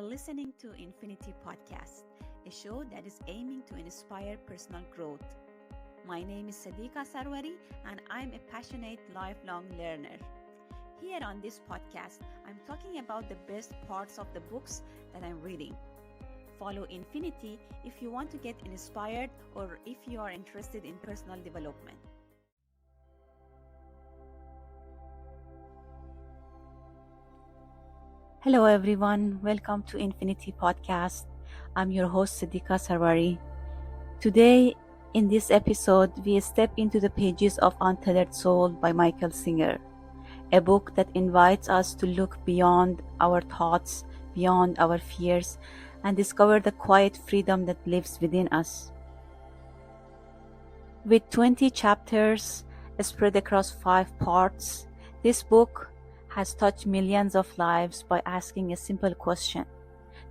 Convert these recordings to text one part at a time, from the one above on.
listening to Infinity Podcast, a show that is aiming to inspire personal growth. My name is Sediqa Sarwari, and I'm a passionate lifelong learner. Here on this podcast, I'm talking about the best parts of the books that I'm reading. Follow Infinity if you want to get inspired or if you are interested in personal development. Hello everyone, welcome to Infinity Podcast. I'm your host Sediqa Sarwari. Today in this episode, we step into the pages of Untethered Soul by Michael Singer, a book that invites us to look beyond our thoughts, beyond our fears, and discover the quiet freedom that lives within us. With 20 chapters spread across 5 parts, this book has touched millions of lives by asking a simple question.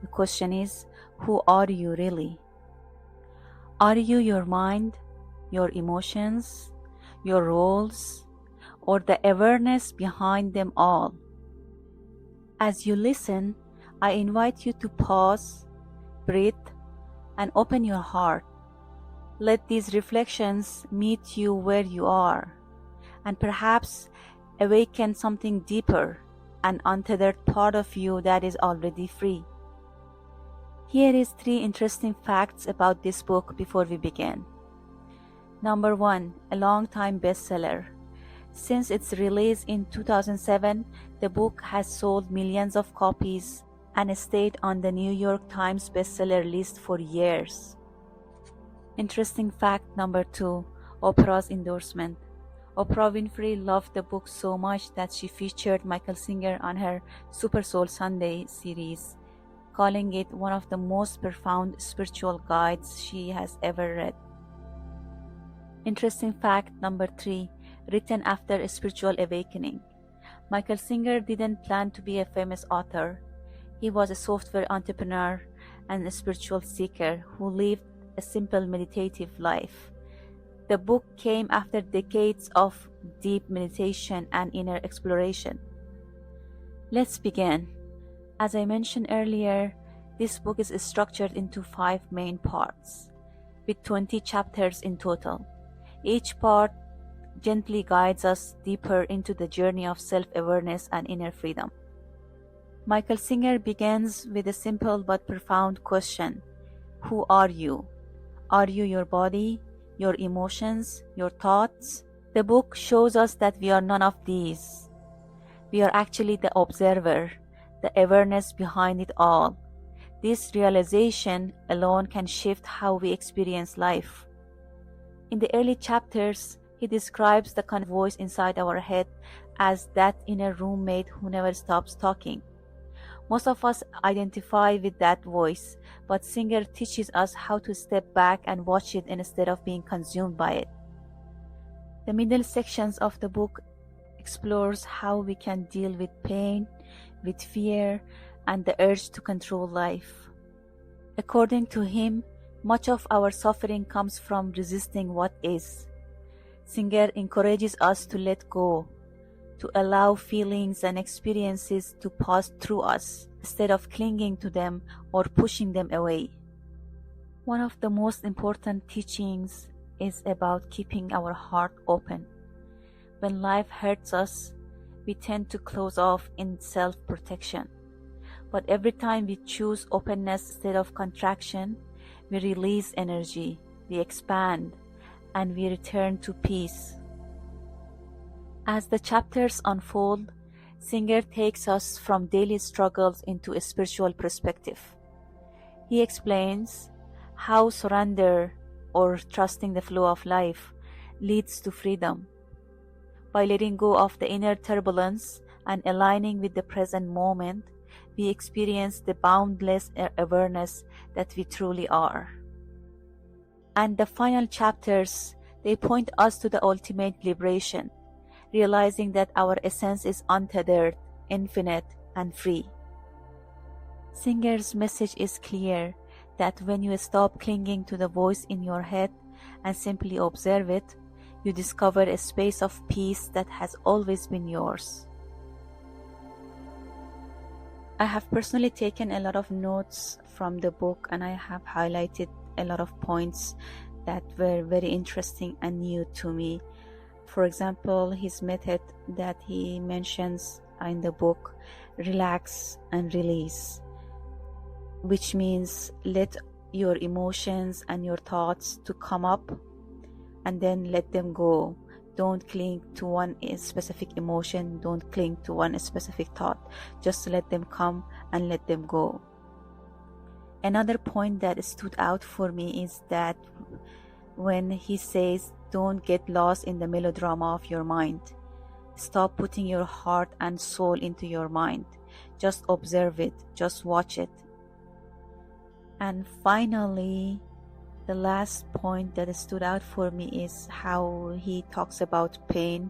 The question is, who are you really? Are you your mind, your emotions, your roles, or the awareness behind them all? As you listen, I invite you to pause, breathe, and open your heart. Let these reflections meet you where you are, and perhaps awaken something deeper, an untethered part of you that is already free. Here is 3 interesting facts about this book before we begin. Number 1, a long-time bestseller. Since its release in 2007, the book has sold millions of copies and stayed on the New York Times bestseller list for years. Interesting fact number 2, Oprah's endorsement. Oprah Winfrey loved the book so much that she featured Michael Singer on her Super Soul Sunday series, calling it one of the most profound spiritual guides she has ever read. Interesting fact number 3, written after a spiritual awakening. Michael Singer didn't plan to be a famous author. He was a software entrepreneur and a spiritual seeker who lived a simple meditative life. The book came after decades of deep meditation and inner exploration. Let's begin. As I mentioned earlier, this book is structured into 5 main parts, with 20 chapters in total. Each part gently guides us deeper into the journey of self-awareness and inner freedom. Michael Singer begins with a simple but profound question. Who are you? Are you your body, your emotions, your thoughts? The book shows us that we are none of these. We are actually the observer, the awareness behind it all. This realization alone can shift how we experience life. In the early chapters, he describes the kind of voice inside our head as that inner roommate who never stops talking. Most of us identify with that voice, but Singer teaches us how to step back and watch it instead of being consumed by it. The middle sections of the book explores how we can deal with pain, with fear, and the urge to control life. According to him, much of our suffering comes from resisting what is. Singer encourages us to let go, to allow feelings and experiences to pass through us instead of clinging to them or pushing them away. One of the most important teachings is about keeping our heart open. When life hurts us, we tend to close off in self-protection. But every time we choose openness instead of contraction, we release energy, we expand, and we return to peace. As the chapters unfold, Singer takes us from daily struggles into a spiritual perspective. He explains how surrender, or trusting the flow of life, leads to freedom. By letting go of the inner turbulence and aligning with the present moment, we experience the boundless awareness that we truly are. And the final chapters, they point us to the ultimate liberation, realizing that our essence is untethered, infinite, and free. Singer's message is clear that when you stop clinging to the voice in your head and simply observe it, you discover a space of peace that has always been yours. I have personally taken a lot of notes from the book, and I have highlighted a lot of points that were very interesting and new to me. For example, his method that he mentions in the book, relax and release, which means let your emotions and your thoughts to come up and then let them go. Don't cling to one specific emotion, don't cling to one specific thought. Just let them come and let them go. Another point that stood out for me is that when he says, don't get lost in the melodrama of your mind. Stop putting your heart and soul into your mind. Just observe it, just watch it. And finally, the last point that stood out for me is how he talks about pain.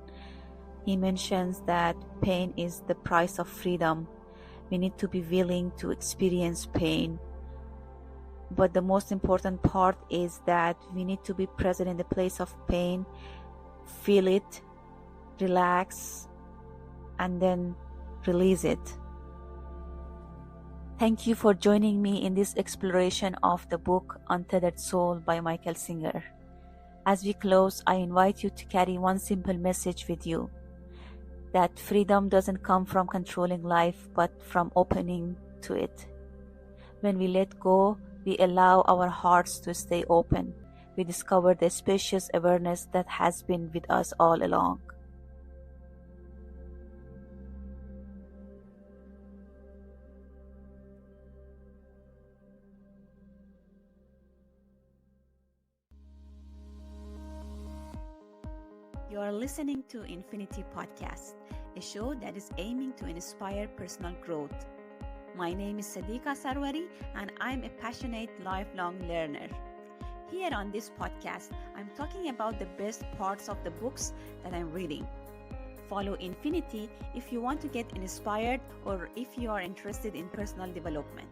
He mentions that pain is the price of freedom. We need to be willing to experience pain. But the most important part is that we need to be present in the place of pain, feel it, relax, and then release it. Thank you for joining me in this exploration of the book Untethered Soul by Michael Singer. As we close, I invite you to carry one simple message with you, that freedom doesn't come from controlling life, but from opening to it. When we let go, we allow our hearts to stay open. We discover the spacious awareness that has been with us all along. You are listening to Infinity Podcast, a show that is aiming to inspire personal growth. My name is Sediqa Sarwari, and I'm a passionate lifelong learner. Here on this podcast, I'm talking about the best parts of the books that I'm reading. Follow Infinity if you want to get inspired or if you are interested in personal development.